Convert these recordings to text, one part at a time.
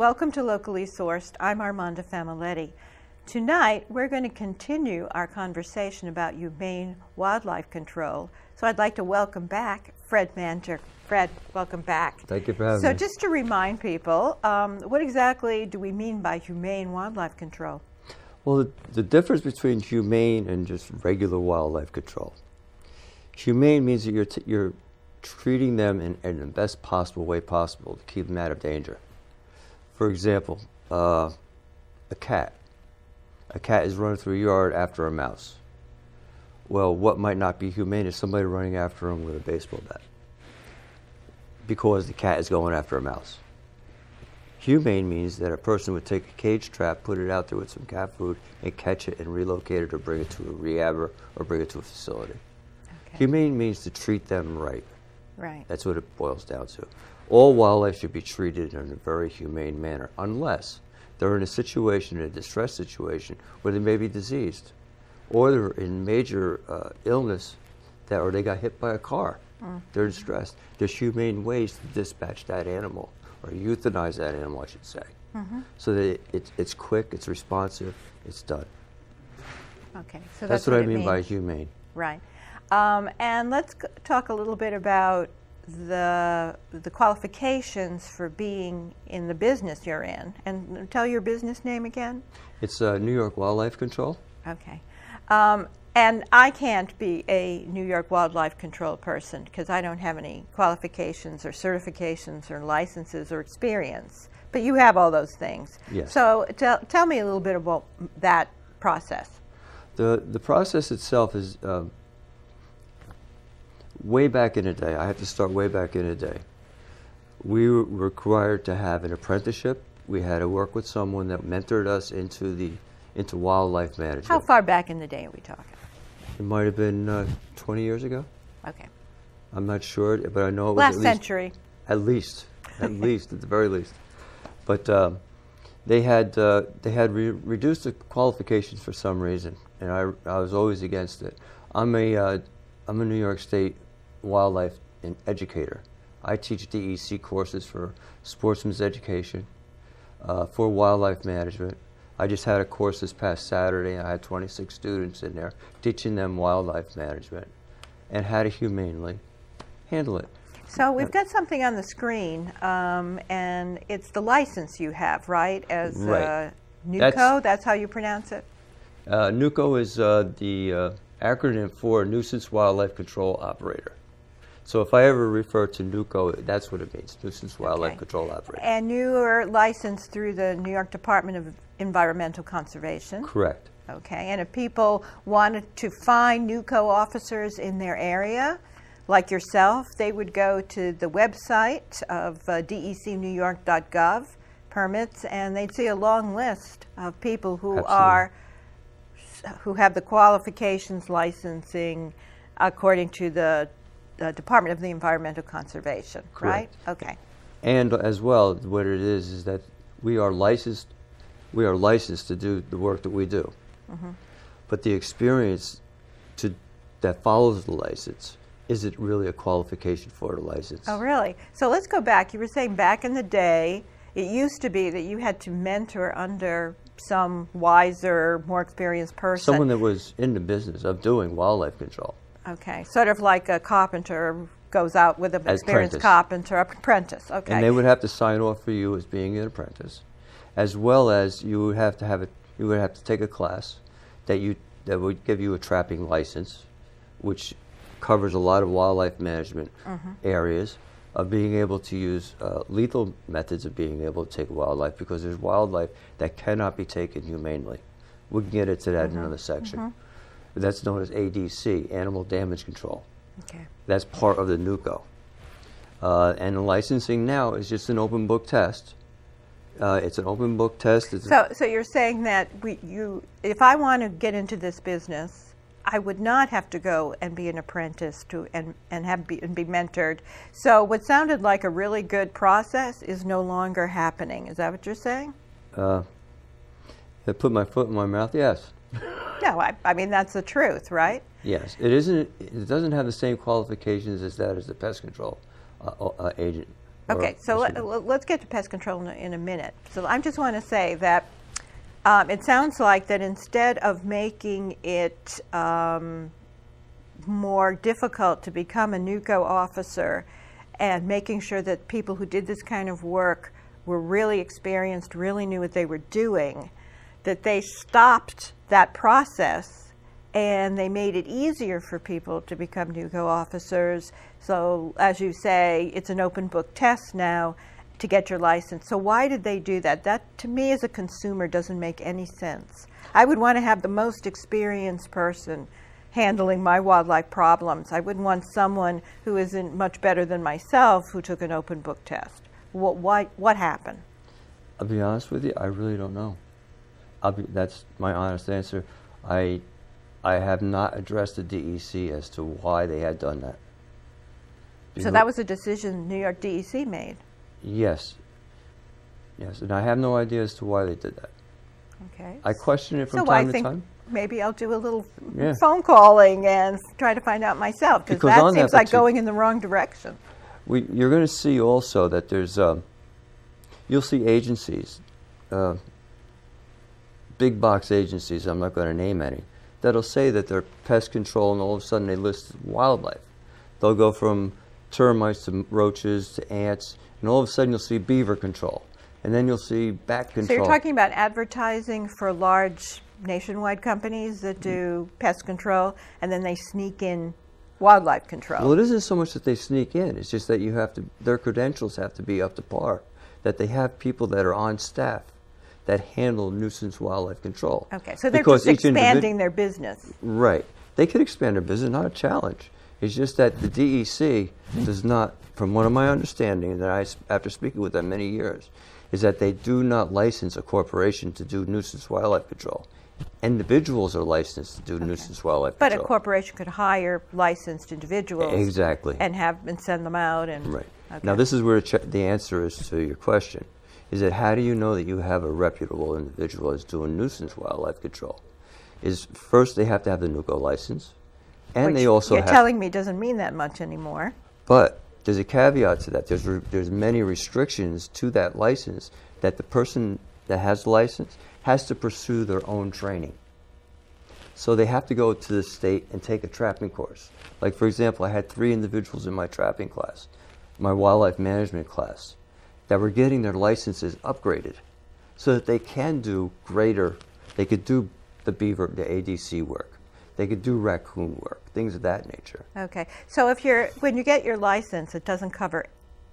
Welcome to Locally Sourced. I'm Armanda Familetti. Tonight, we're going to continue our conversation about humane wildlife control. So I'd like to welcome back Fred Manter. Fred, welcome back. Thank you for having me. So just to remind people, what exactly do we mean by humane wildlife control? Well, the difference between humane and just regular wildlife control. Humane means that you're treating them in the best possible way possible to keep them out of danger. For example, a cat. A cat is running through a yard after a mouse. Well, what might not be humane is somebody running after him with a baseball bat because the cat is going after a mouse. Humane means that a person would take a cage trap, put it out there with some cat food, and catch it and relocate it or bring it to a rehabber or bring it to a facility. Okay. Humane means to treat them right. Right. That's what it boils down to. All wildlife should be treated in a very humane manner, unless they're in a situation, a distress situation, where they may be diseased, or they're in major illness, or they got hit by a car. They're distressed. There's humane ways to dispatch that animal, or euthanize that animal, I should say, so that it's quick, it's responsive, it's done. Okay, so that's what I mean by humane. Right. And let's talk a little bit about the qualifications for being in the business you're in. And tell your business name again. It's New York Wildlife Control. Okay. And I can't be a New York Wildlife Control person because I don't have any qualifications or certifications or licenses or experience. But you have all those things. Yes. So tell me a little bit about that process. The process itself is way back in the day. I have to start way back in the day. We were required to have an apprenticeship. We had to work with someone that mentored us into wildlife management. How far back in the day are we talking? It might have been 20 years ago. Okay. I'm not sure, but I know it was last century. At least, at the very least. But they had reduced the qualifications for some reason, and I was always against it. I'm a New York State wildlife educator. I teach DEC courses for sportsman's education, for wildlife management. I just had a course this past Saturday, and I had 26 students in there teaching them wildlife management and how to humanely handle it. So we've got something on the screen, and it's the license you have, right? As NUCO, that's how you pronounce it? NUCO is the acronym for Nuisance Wildlife Control Operator. So if I ever refer to NUCO, that's what it means, Nuisance Wildlife Control Operator. And you are licensed through the New York Department of Environmental Conservation? Correct. Okay, and if people wanted to find NUCO officers in their area, like yourself, they would go to the website of decnewyork.gov, permits, and they'd see a long list of people who have the qualifications licensing according to the Department of the Environmental Conservation, correct. Right? Okay. And as well, what it is that we are licensed to do the work that we do. But the experience that follows the license isn't really a qualification for the license. Oh, really? So let's go back. You were saying back in the day, it used to be that you had to mentor under some wiser, more experienced person. Someone that was in the business of doing wildlife control. Okay, sort of like a carpenter goes out with an experienced carpenter, apprentice. Okay. And they would have to sign off for you as being an apprentice, as well as you would have to take a class that would give you a trapping license, which covers a lot of wildlife management areas of being able to use lethal methods of being able to take wildlife, because there's wildlife that cannot be taken humanely. We can get into that in another section. That's known as ADC, Animal Damage Control. Okay. That's part of the NUCO. And the licensing now is just an open book test. It's an open book test. So you're saying that if I want to get into this business, I would not have to go and be an apprentice and be mentored. So what sounded like a really good process is no longer happening. Is that what you're saying? I put my foot in my mouth, yes. No, I mean, that's the truth, right? Yes. It isn't. It doesn't have the same qualifications as the pest control agent Okay, so let's get to pest control in a minute. So I just want to say that it sounds like that instead of making it more difficult to become a NUCO officer and making sure that people who did this kind of work were really experienced, really knew what they were doing, that they stopped that process and they made it easier for people to become NUCO officers. So, as you say, it's an open book test now to get your license. So why did they do that? That, to me, as a consumer, doesn't make any sense. I would want to have the most experienced person handling my wildlife problems. I wouldn't want someone who isn't much better than myself who took an open book test. What happened? I'll be honest with you, I really don't know. That's my honest answer. I have not addressed the DEC as to why they had done that. So that was a decision New York DEC made? Yes. Yes, and I have no idea as to why they did that. Okay. I question it from time to time. Maybe I'll do a little phone calling and try to find out myself, because that seems like going in the wrong direction. You're going to see also that there's, you'll see agencies, big box agencies, I'm not going to name any, that'll say that they're pest control, and all of a sudden they list wildlife. They'll go from termites to roaches to ants, and all of a sudden you'll see beaver control, and then you'll see bat control. So you're talking about advertising for large nationwide companies that do pest control, and then they sneak in wildlife control. Well, it isn't so much that they sneak in, it's just that you have to, their credentials have to be up to par, that they have people that are on staff that handle nuisance wildlife control. Okay, so they're just expanding their business. Right. They could expand their business, not a challenge. It's just that the DEC does not, from one of my understanding, that after speaking with them many years, is that they do not license a corporation to do nuisance wildlife control. Individuals are licensed to do nuisance wildlife control. But a corporation could hire licensed individuals. Exactly. And send them out. And right. Okay. Now this is where the answer is to your question, is that how do you know that you have a reputable individual that's doing nuisance wildlife control? Is first they have to have the NUCO license, and which they also you're telling me doesn't mean that much anymore. But there's a caveat to that. There's many restrictions to that license, that the person that has the license has to pursue their own training. So they have to go to the state and take a trapping course. Like, for example, I had 3 individuals in my trapping class, my wildlife management class, that were getting their licenses upgraded so that they can do they could do the beaver, the ADC work. They could do raccoon work, things of that nature. Okay. So when you get your license, it doesn't cover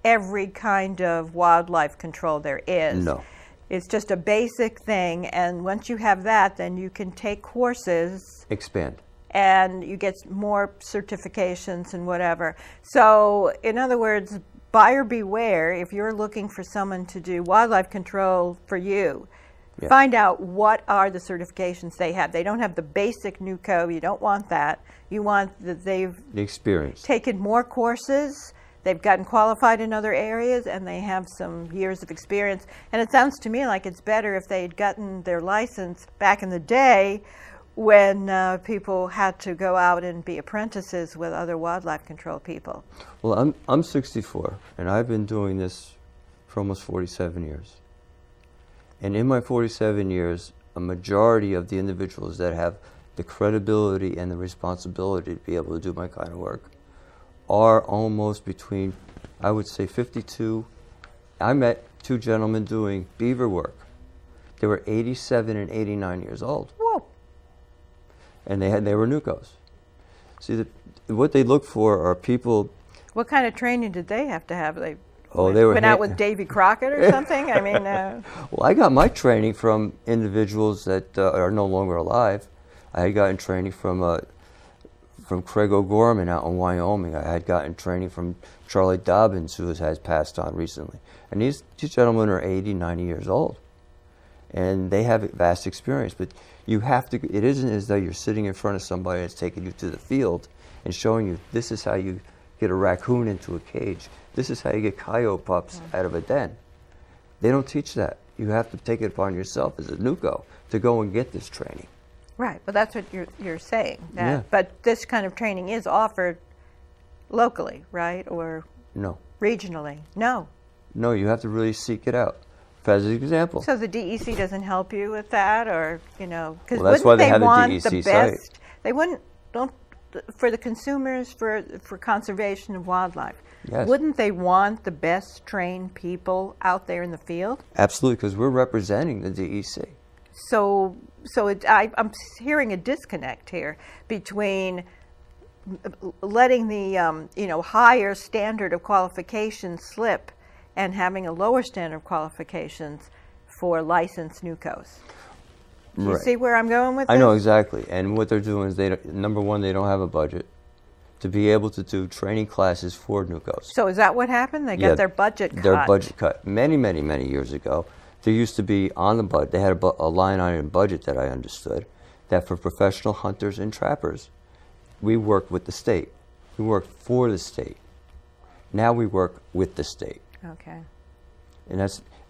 every kind of wildlife control there is. No. It's just a basic thing, and once you have that, then you can take courses. Expand. And you get more certifications and whatever. So, in other words, buyer beware. If you're looking for someone to do wildlife control for you, find out what are the certifications they have. They don't have the basic NUCO. You don't want that. You want that they've taken more courses. They've gotten qualified in other areas, and they have some years of experience. And it sounds to me like it's better if they'd gotten their license back in the day when people had to go out and be apprentices with other wildlife control people. Well, I'm 64, and I've been doing this for almost 47 years. And in my 47 years, a majority of the individuals that have the credibility and the responsibility to be able to do my kind of work are almost between, I would say, 52. I met 2 gentlemen doing beaver work. They were 87 and 89 years old. Whoa. And they were NUCOs. See, what they look for are people. What kind of training did they have to have? They went out with Davy Crockett or something? I mean. Well, I got my training from individuals that are no longer alive. I had gotten training from Craig O'Gorman out in Wyoming. I had gotten training from Charlie Dobbins, who has passed on recently. And these gentlemen are 80, 90 years old. And they have vast experience. But you have to, it isn't as though you're sitting in front of somebody that's taking you to the field and showing you, this is how you get a raccoon into a cage. This is how you get coyote pups out of a den. They don't teach that. You have to take it upon yourself as a NUCO to go and get this training. Right, but that's what you're saying. But this kind of training is offered locally, right, or no, regionally? No. No, you have to really seek it out. As an example. So the DEC doesn't help you with that, or because Well, that's why they have the want DEC the site. best? They wouldn't for the consumers for conservation of wildlife. Yes. Wouldn't they want the best trained people out there in the field? Absolutely, because we're representing the DEC. So I'm hearing a disconnect here between letting the higher standard of qualifications slip and having a lower standard of qualifications for licensed NUCOs. Do you see where I'm going with this? I know exactly. And what they're doing is, number one, they don't have a budget to be able to do training classes for NUCOs. So is that what happened? They got their budget cut? Their budget cut. Many, many, many years ago, there used to be on the budget, they had a line item budget that I understood, that for professional hunters and trappers, we worked with the state. We worked for the state. Now we work with the state. Okay.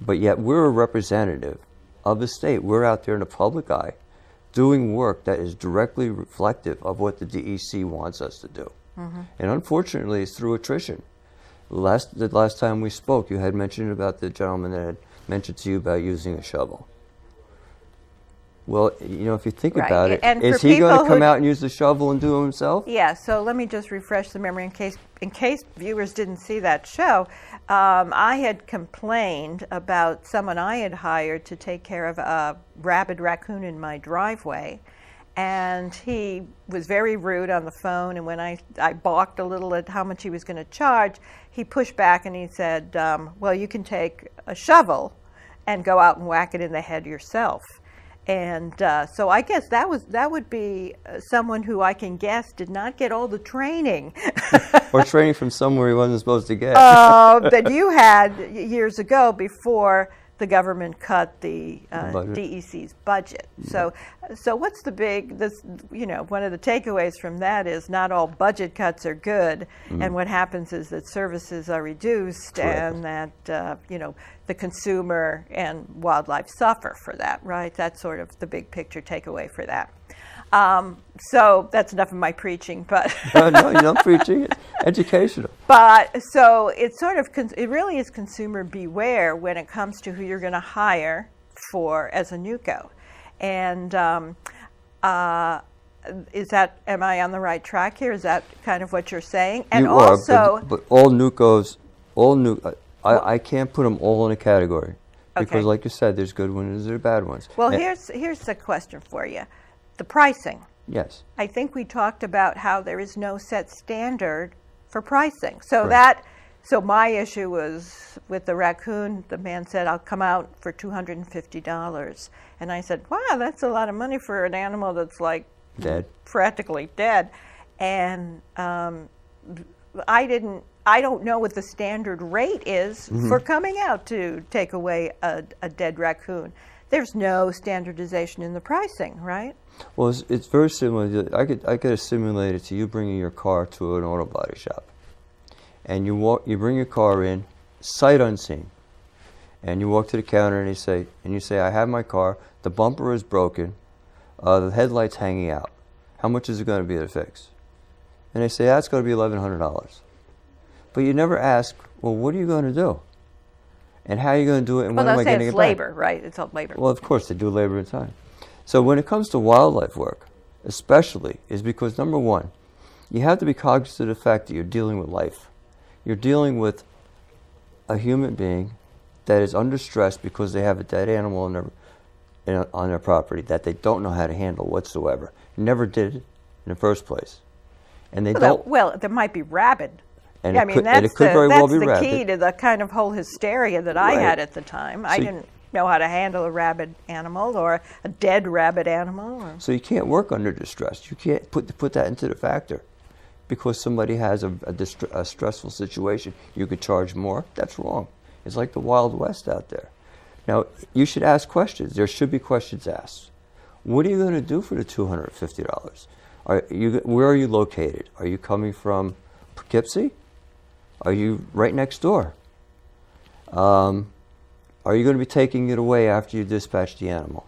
But yet we're a representative of the state. We're out there in the public eye doing work that is directly reflective of what the DEC wants us to do. Mm-hmm. And unfortunately, it's through attrition. The last time we spoke, you had mentioned about the gentleman that had mentioned to you about using a shovel. Well, if you think about it, is he going to come out and use the shovel and do it himself? Yeah, so let me just refresh the memory in case viewers didn't see that show. I had complained about someone I had hired to take care of a rabid raccoon in my driveway. And he was very rude on the phone, and when I balked a little at how much he was going to charge, he pushed back and he said, well, you can take a shovel and go out and whack it in the head yourself. And so I guess that would be someone who I can guess did not get all the training. Or training from somewhere he wasn't supposed to get. That you had years ago before the government cut the DEC's budget. So what's the one of the takeaways from that is not all budget cuts are good, and what happens is that services are reduced. Correct. And that the consumer and wildlife suffer for that, right? That's sort of the big picture takeaway for that. So that's enough of my preaching, but no, you're not preaching. It's educational. But so it's sort of it really is consumer beware when it comes to who you're going to hire as a NUCO, and am I on the right track here? Is that kind of what you're saying? And you also, are, but all NUCOs, I can't put them all in a category because, like you said, there's good ones and there's bad ones. Well, here's the question for you. The pricing. Yes. I think we talked about how there is no set standard for pricing. So so my issue was with the raccoon. The man said, I'll come out for $250. And I said, wow, that's a lot of money for an animal that's like dead, practically dead. And I don't know what the standard rate is for coming out to take away a dead raccoon. There's no standardization in the pricing, right? Well, it's very similar. I could assimilate it to you bringing your car to an auto body shop, and you bring your car in, sight unseen, and you walk to the counter and you say, I have my car. The bumper is broken. The headlight's hanging out. How much is it going to be to fix? And they say, that's going to be $1,100. But you never ask, well, what are you going to do? And how are you going to do it? And when am I going to get back? Well, it's labor, right? It's all labor. Well, of course, they do labor and time. So when it comes to wildlife work, especially, is because, number one, you have to be cognizant of the fact that you're dealing with life. You're dealing with a human being that is under stress because they have a dead animal on their property that they don't know how to handle whatsoever. Never did it in the first place. And they don't. Well, there might be rabid. And that's the key to the kind of whole hysteria that I had at the time. I didn't know how to handle a rabid animal or a dead rabid animal. So you can't work under distress. You can't put that into the factor. Because somebody has a stressful situation, you could charge more. That's wrong. It's like the Wild West out there. Now, you should ask questions. There should be questions asked. What are you going to do for the $250? Where are you located? Are you coming from Poughkeepsie? Are you right next door? Are you going to be taking it away after you dispatch the animal?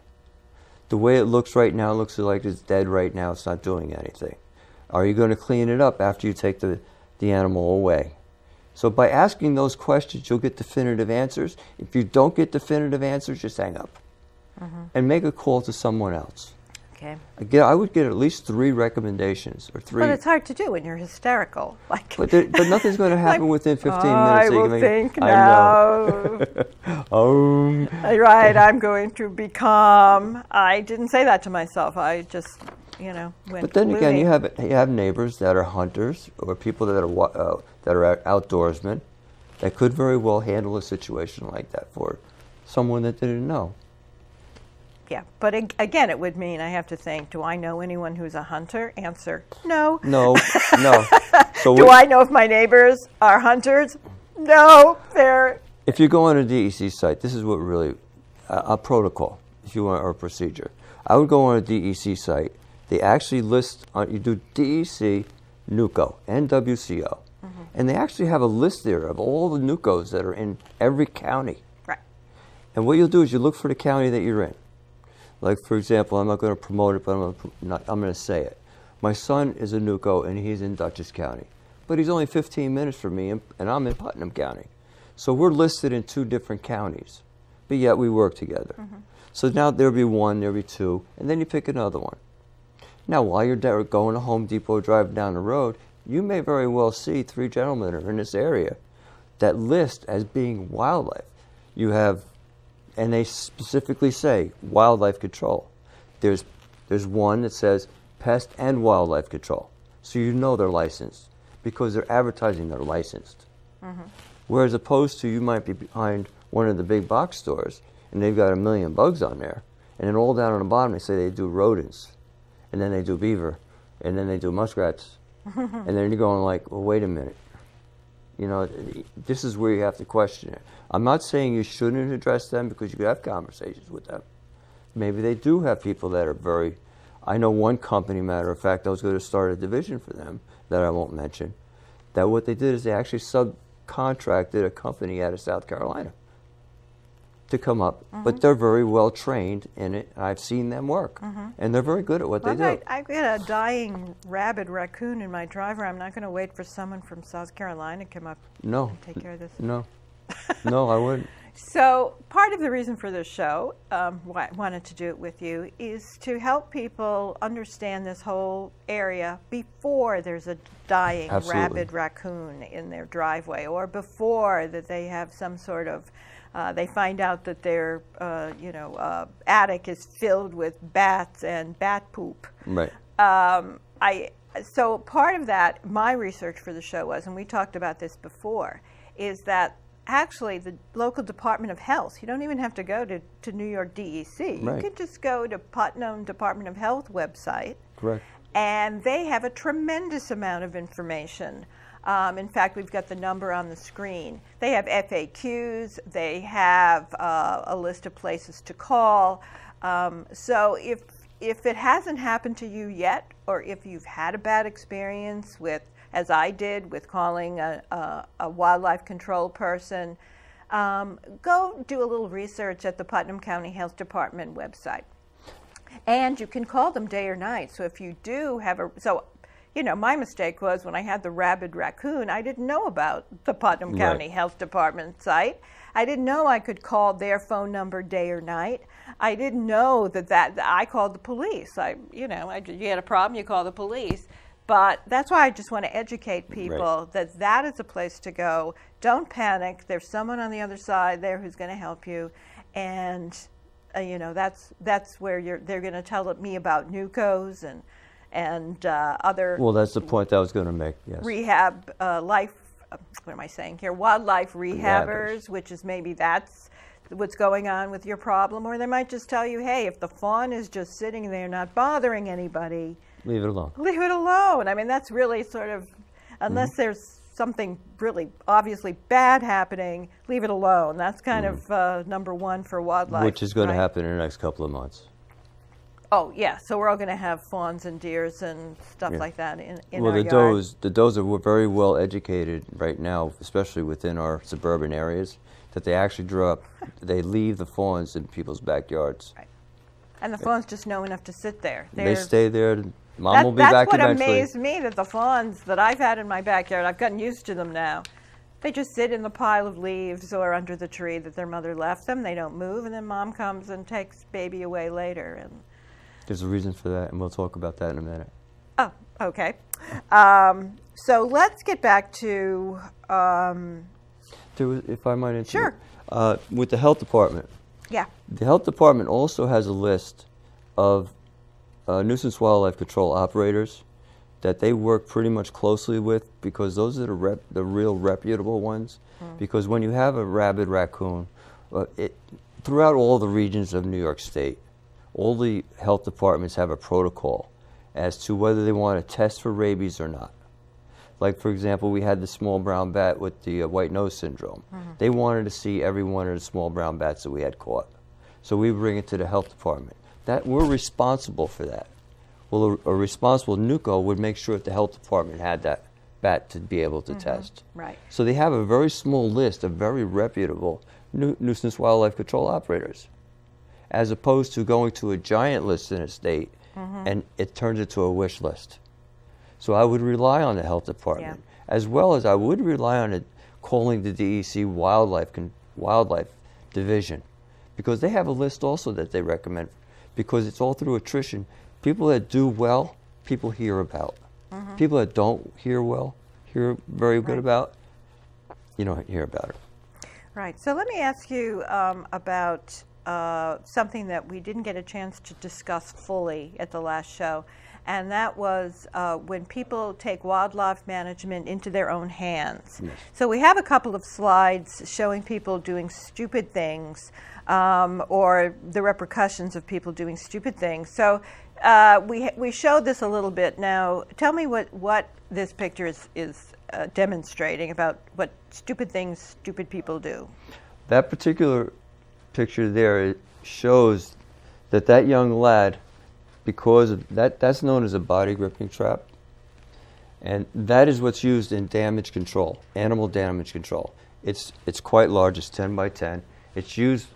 The way it looks right now, it looks like it's dead right now. It's not doing anything. Are you going to clean it up after you take the animal away? So by asking those questions, you'll get definitive answers. If you don't get definitive answers, just hang up and make a call to someone else. Okay. Again, I would get at least 3 recommendations or 3. But it's hard to do when you're hysterical. Like, but nothing's going to happen like, within 15 minutes. I will think now. Right, I'm going to be calm. I didn't say that to myself. I just, went. But then again, you have neighbors that are hunters or people that are outdoorsmen that could very well handle a situation like that for someone that didn't know. Yeah, but again, it would mean I have to think, do I know anyone who's a hunter? Answer, no. No, no. So do I know if my neighbors are hunters? No, they're... If you go on a DEC site, this is what really, a protocol, if you want, or a procedure. I would go on a DEC site. They actually list, you do DEC, NUCO, NWCO. And they actually have a list there of all the NUCOs that are in every county. Right. And what you'll do is you look for the county that you're in. Like, for example, I'm not going to promote it, but I'm going to say it. My son is a NUCO, and he's in Dutchess County. But he's only 15 minutes from me, and I'm in Putnam County. So we're listed in 2 different counties, but yet we work together. So now there'll be 1, there'll be 2, and then you pick another one. Now, while you're going to Home Depot, driving down the road, you may very well see 3 gentlemen that are in this area that list as being wildlife. You have... And they specifically say wildlife control. There's one that says pest and wildlife control. So you know they're licensed because they're advertising they're licensed. Whereas opposed to you might be behind one of the big box stores and they've got 1 million bugs on there. And then all down on the bottom they say they do rodents. And then they do beaver. And then they do muskrats. And then you're going like, well, wait a minute. This is where you have to question it. I'm not saying you shouldn't address them because you could have conversations with them. Maybe they do have people that are very... I know one company, matter of fact, I was going to start a division for them that I won't mention, that what they did is they actually subcontracted a company out of South Carolina to come up, but they're very well trained in it. I've seen them work, and they're very good at what they do. I've got a dying rabid raccoon in my driveway. I'm not going to wait for someone from South Carolina to come up and take care of this. No, no, I wouldn't. So part of the reason for this show, why I wanted to do it with you, is to help people understand this whole area before there's a dying rabid raccoon in their driveway, or before that they have some sort of they find out that their attic is filled with bats and bat poop. Right. So part of that, my research for the show was, and we talked about this before, is that actually the local Department of Health, you don't even have to go to New York DEC. Right. You can just go to Putnam Department of Health website. Correct. And they have a tremendous amount of information. In fact, we've got the number on the screen. They have FAQs. They have a list of places to call. So if it hasn't happened to you yet, or if you've had a bad experience with, as I did, with calling a wildlife control person, go do a little research at the Putnam County Health Department website. And you can call them day or night. So if you do have my mistake was when I had the rabid raccoon, I didn't know about the Putnam County Health Department site. I didn't know I could call their phone number day or night. I didn't know that I called the police. You had a problem, you call the police. But that's why I just want to educate people that is a place to go. Don't panic. There's someone on the other side there who's going to help you, and that's where they're going to tell me about NUCOs and other. Well, that's the point I was going to make. Yes. Rehab what am I saying here? Wildlife rehabbers, which is maybe that's what's going on with your problem, or they might just tell you, hey, if the fawn is just sitting there not bothering anybody, leave it alone. Leave it alone. I mean, that's really sort of, unless there's something really obviously bad happening, leave it alone. That's kind of number one for wildlife. Which is going to happen in the next couple of months. Oh, yeah. So we're all going to have fawns and deers and stuff like that in our yard. Well, the does are very well educated right now, especially within our suburban areas, that they actually they leave the fawns in people's backyards. Right. And the fawns just know enough to sit there. They stay there. Mom will be back eventually. That's what amazed me, that the fawns that I've had in my backyard, I've gotten used to them now. They just sit in the pile of leaves or under the tree that their mother left them. They don't move, and then mom comes and takes baby away later. And there's a reason for that, and we'll talk about that in a minute. oh, okay. So let's get back to. If I might interrupt. Sure. With the health department. Yeah. The health department also has a list of nuisance wildlife control operators that they work pretty much closely with, because those are the real reputable ones. Because when you have a rabid raccoon, throughout all the regions of New York State, all the health departments have a protocol as to whether they want to test for rabies or not. Like, for example, we had the small brown bat with the white nose syndrome. They wanted to see every one of the small brown bats that we had caught. So we bring it to the health department. We're responsible for that. Well, a responsible NUCO would make sure that the health department had that bat to be able to test. Right. So they have a very small list of very reputable nuisance wildlife control operators, as opposed to going to a giant list in a state and it turns into a wish list. So I would rely on the health department, as well as I would rely on it calling the DEC wildlife division, because they have a list also that they recommend, because it's all through attrition. People that do well, people hear about. People that don't hear well, hear very good about, you don't hear about it. Right. So let me ask you about something that we didn't get a chance to discuss fully at the last show, and that was when people take wildlife management into their own hands. Yes. So we have a couple of slides showing people doing stupid things, or the repercussions of people doing stupid things. So we showed this a little bit. Now, tell me what this picture is demonstrating about what stupid things stupid people do. That particular picture there shows that young lad, because of that's known as a body gripping trap, and that is what's used in damage control, animal damage control. It's quite large. It's 10 by 10. It's used,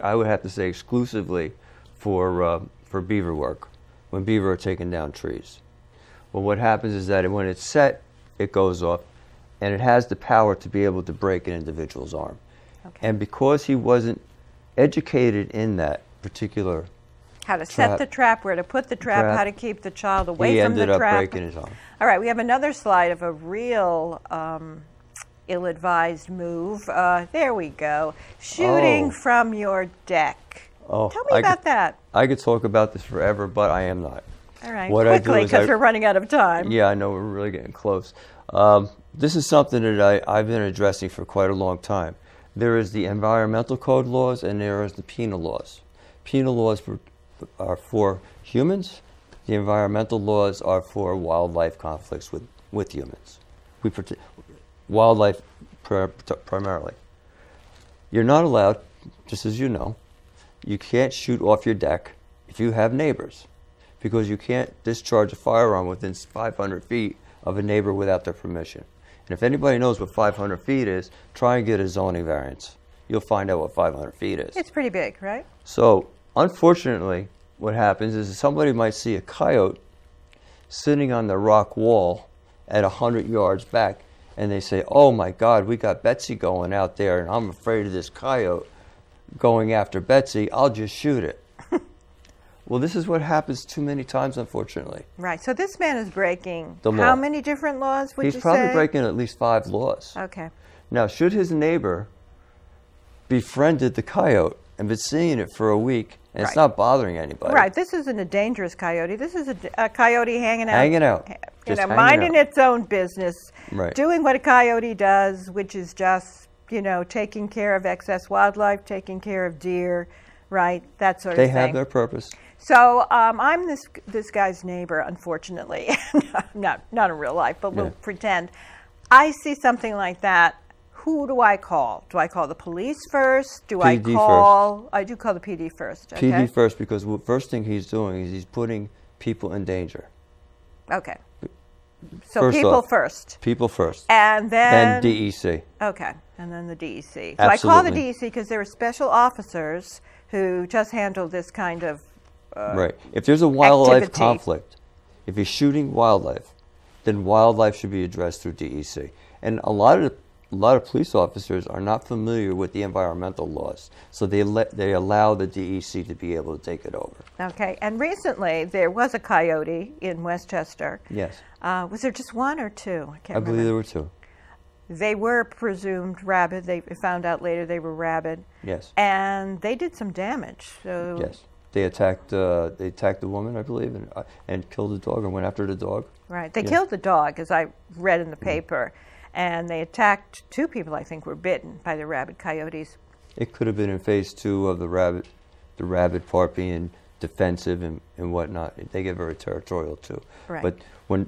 I would have to say, exclusively for beaver work, when beaver are taking down trees. Well, what happens is that when it's set, it goes off, and it has the power to be able to break an individual's arm. Okay. And because he wasn't educated in that particular how to set the trap, where to put the trap, how to keep the child away from the trap. He ended up breaking his arm. All right, we have another slide of a real ill-advised move. There we go. Shooting from your deck. Oh, tell me about that. I could talk about this forever, but I am not. All right, quickly, because we're running out of time. Yeah, I know, we're really getting close. This is something that I've been addressing for quite a long time. There is the environmental code laws, and there is the penal laws. Penal laws are for humans. The environmental laws are for wildlife conflicts with humans. We protect wildlife primarily. You're not allowed, just as you know, you can't shoot off your deck if you have neighbors, because you can't discharge a firearm within 500 feet of a neighbor without their permission. And if anybody knows what 500 feet is, try and get a zoning variance. You'll find out what 500 feet is. It's pretty big, right? So, unfortunately, what happens is somebody might see a coyote sitting on the rock wall at 100 yards back, and they say, oh my God, we got Betsy going out there, and I'm afraid of this coyote going after Betsy. I'll just shoot it. Well, this is what happens too many times, unfortunately. Right. So this man is breaking the law. How many different laws would you say? He's probably breaking at least 5 laws. Okay. Now, should his neighbor befriended the coyote and been seeing it for a week, and it's not bothering anybody. Right. This isn't a dangerous coyote. This is a coyote hanging out. Hanging out. Minding its own business. Right. Doing what a coyote does, which is just, taking care of excess wildlife, taking care of deer, right? That sort of thing. They have their purpose. So I'm this guy's neighbor, unfortunately. not in real life, but we'll pretend. I see something like that. Who do I call? Do I call the police first? Do I call? First. I do call the PD first. Okay? PD first, because the first thing he's doing is he's putting people in danger. Okay. So people first. People first. And then DEC. Okay. And then the DEC. Absolutely. So I call the DEC because there are special officers who just handle this kind of right. If there's a wildlife activity. conflict, if you're shooting wildlife, then wildlife should be addressed through DEC. And a lot of a lot of police officers are not familiar with the environmental laws, so they allow the DEC to be able to take it over. Okay, and recently there was a coyote in Westchester. Yes. Was there just one or two? I I believe there were two. They were presumed rabid. They found out later they were rabid. Yes. And they did some damage. So yes. They attacked the woman, I believe, and killed the dog and went after the dog. Right. They killed the dog, as I read in the paper, and they attacked two people, I think, were bitten by the rabid coyotes. It could have been in phase 2 of the rabid part being defensive and whatnot. They get very territorial too. Right. But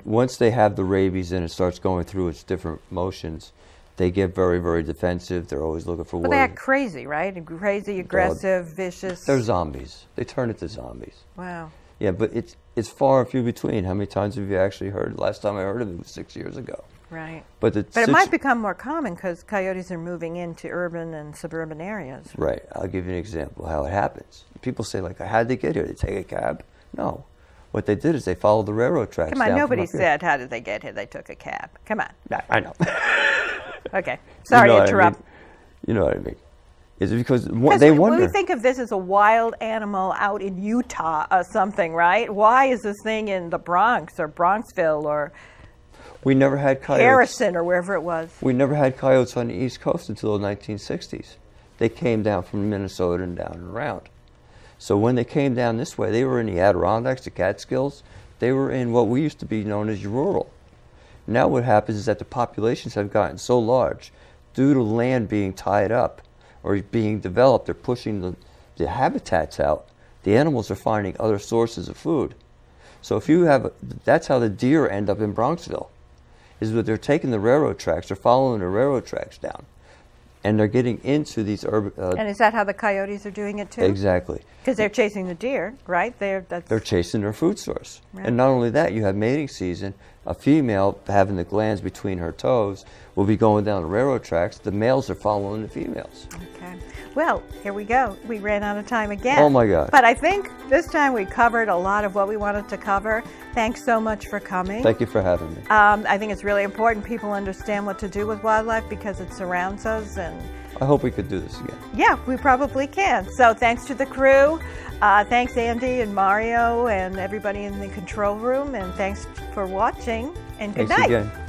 once they have the rabies and it starts going through its different motions, they get very, very defensive. They're always looking for But they act crazy, right? Crazy, aggressive, vicious. They're zombies. They turn into zombies. Wow. Yeah, but it's far and few between. How many times have you actually heard? Last time I heard of it was 6 years ago. Right. But it might become more common because coyotes are moving into urban and suburban areas. Right. I'll give you an example of how it happens. People say, like, how'd they get here? They take a cab? No. What they did is they followed the railroad tracks. Come on, nobody said, how did they get here? They took a cab. Come on. I know. Okay. Sorry to interrupt. You know what I mean. It's because they wonder. We think of this as a wild animal out in Utah or something, right? Why is this thing in the Bronx or Bronxville or we never had coyotes. Harrison or wherever it was? We never had coyotes on the East Coast until the 1960s. They came down from Minnesota and down and around. So when they came down this way, they were in the Adirondacks, the Catskills. They were in what we used to be known as rural. Now what happens is that the populations have gotten so large, due to land being tied up or being developed, they're pushing the habitats out. The animals are finding other sources of food. So if you have, that's how the deer end up in Bronxville, is that they're taking the railroad tracks, they're following the railroad tracks down. And they're getting into these urban... and is that how the coyotes are doing it too? Exactly. Because they're chasing the deer, right? They're chasing their food source. Right. And not only that, you have mating season. A female having the glands between her toes will be going down the railroad tracks. The males are following the females. Okay. Well, here we go. We ran out of time again. Oh my God. But I think this time we covered a lot of what we wanted to cover. Thanks so much for coming. Thank you for having me. I think it's really important people understand what to do with wildlife because it surrounds us. And I hope we could do this again. yeah, we probably can. So thanks to the crew. Thanks Andy and Mario and everybody in the control room. And thanks for watching. And good night. Thanks again.